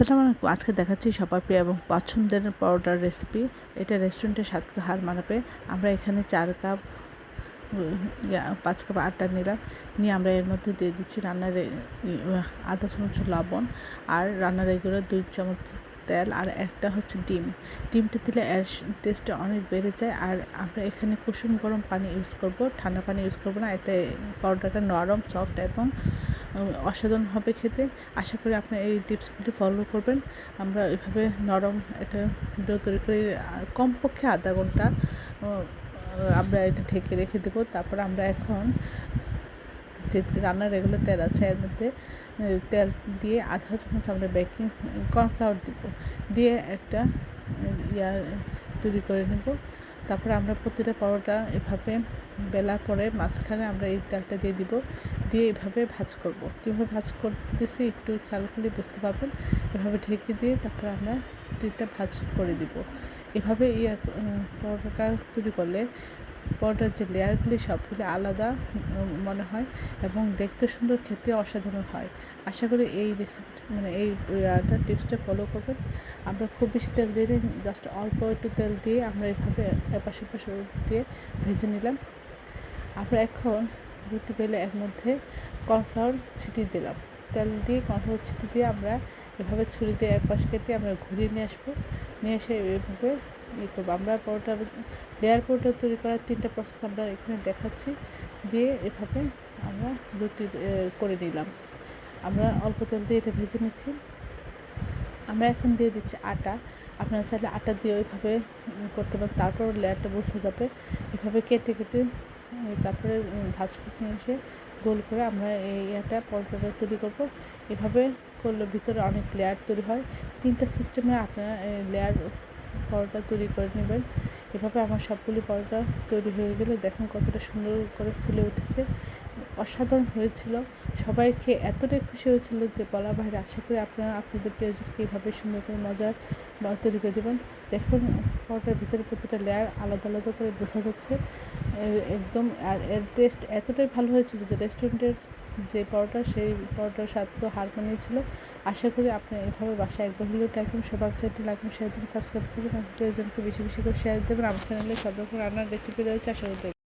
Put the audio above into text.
আসসালামু আলাইকুম। আজকে দেখাচ্ছি সবার প্রিয় এবং পছন্দের পরোটার রেসিপি। এটা রেস্টুরেন্টের স্বাদকে হার মানাবে। আমরা এখানে 4 কাপ 5 কাপ আটা নিলাম, নিয়ে আমরা এর মধ্যে দিয়ে দিচ্ছি আধা চামচ লবণ, আর রান্নার এগুলো 2 চামচ তেল, আর একটা হচ্ছে ডিমটা দিলে এর টেস্টটা অনেক বেড়ে যায়। আর আমরা এখানে কুসুম গরম পানি ইউজ করব, ঠান্ডা পানি ইউজ করব না, এতে পরোটাটা নরম সফট এবং অসাধারণ হবে খেতে। আশা করি আপনারা এই টিপসগুলি ফলো করবেন। আমরা এভাবে নরম একটা ডো তৈরি করে কমপক্ষে আধা ঘন্টা আমরা এটা ঢেকে রেখে দেবো। তারপর আমরা এখন যে রান্নার রেগুলার তেল আছে এর মধ্যে তেল দিয়ে আধা চামচ আমরা বেকিং কর্নফ্লাওয়ার দিয়ে একটা তৈরি করে নেব। তারপর আমরা প্রতিটা পরোটা এভাবে বেলার পরে মাঝখানে আমরা এই তেলটা দিয়ে এভাবে ভাজ করব। কীভাবে ভাজ করতেছি একটু খেয়াল করলে বুঝতে পারবেন। এভাবে ঢেকে দিয়ে তারপর আমরা 3টা ভাজ করে দিব। এভাবে পরোটাটা তৈরি করলে পরোটার যে লেয়ারগুলি সবগুলি আলাদা মনে হয় এবং দেখতে সুন্দর, খেতে অসাধারণ হয়। আশা করি এই রেসিপিটা এই টিপসটা ফলো করবেন। আমরা খুব বেশি তেল দিয়ে জাস্ট অল্প একটু তেল দিয়ে আমরা এভাবে এপাশে ওপাশে দিয়ে ভেজে নিলাম। আমরা এখন রুটি বেলে এর মধ্যে কর্নফ্লাওয়ার ছিটিয়ে দিলাম। তেল দিয়ে কর্নফ্লাওয়ার ছিটিয়ে দিয়ে আমরা এভাবে ছুরি দিয়ে এক পাশ কেটে আমরা ঘুরিয়ে নিয়ে এসে এভাবে করবো। আমরা লেয়ার পরোটা তৈরি করার 3টা প্রসেস আমরা এখানে দেখাচ্ছি। দিয়ে এভাবে আমরা রুটি করে নিলাম। আমরা অল্প তেল দিয়ে এটা ভেজে নিচ্ছি। আমরা এখন দিয়ে দিচ্ছি আটা। আপনারা চাইলে আটা দিয়ে ওইভাবে করতে পারেন, তারপর লেয়ারটা বোঝা যাবে। এভাবে কেটে তারপরে ভাঁজ করে নিয়ে এসে গোল করে আমরা পরোটাটা তৈরি করব। এভাবে করলে ভিতরে অনেক লেয়ার তৈরি হয়। 3টা সিস্টেমে আপনারা লেয়ার পরোটা তৈরি করে নেবেন। এভাবে আমার সবগুলি পরোটা তৈরি হয়ে গেলে দেখুন কতটা সুন্দর করে ফুলে উঠেছে, অসাধারণ হয়েছিল। সবাই খেয়ে এতটাই খুশি হয়েছিল যে বলার বাইরে। আশা করি আপনারা আপনাদের প্রিয়জনকে এইভাবে সুন্দর করে মজার তৈরি করে দেবেন। দেখুন পরোটার ভিতরে প্রতিটা লেয়ার আলাদা আলাদা করে বোঝা যাচ্ছে একদম। আর এর টেস্ট এতটাই ভালো হয়েছিল যে রেস্টুরেন্টের যে পরোটা সেই পরোটার স্বাদকেও হার মানিয়েছিল। আশা করি আপনি এইভাবে বাসায় একবার হলেও ট্রাই করুন। সবার চ্যানেলটি লাইক শেয়ার দেবেন, সাবস্ক্রাইব করবেন, প্রিয়জনকে বেশি বেশি করে শেয়ার দেবেন। আমার চ্যানেলে সব রকম রান্নার রেসিপি রয়েছে, আশা করি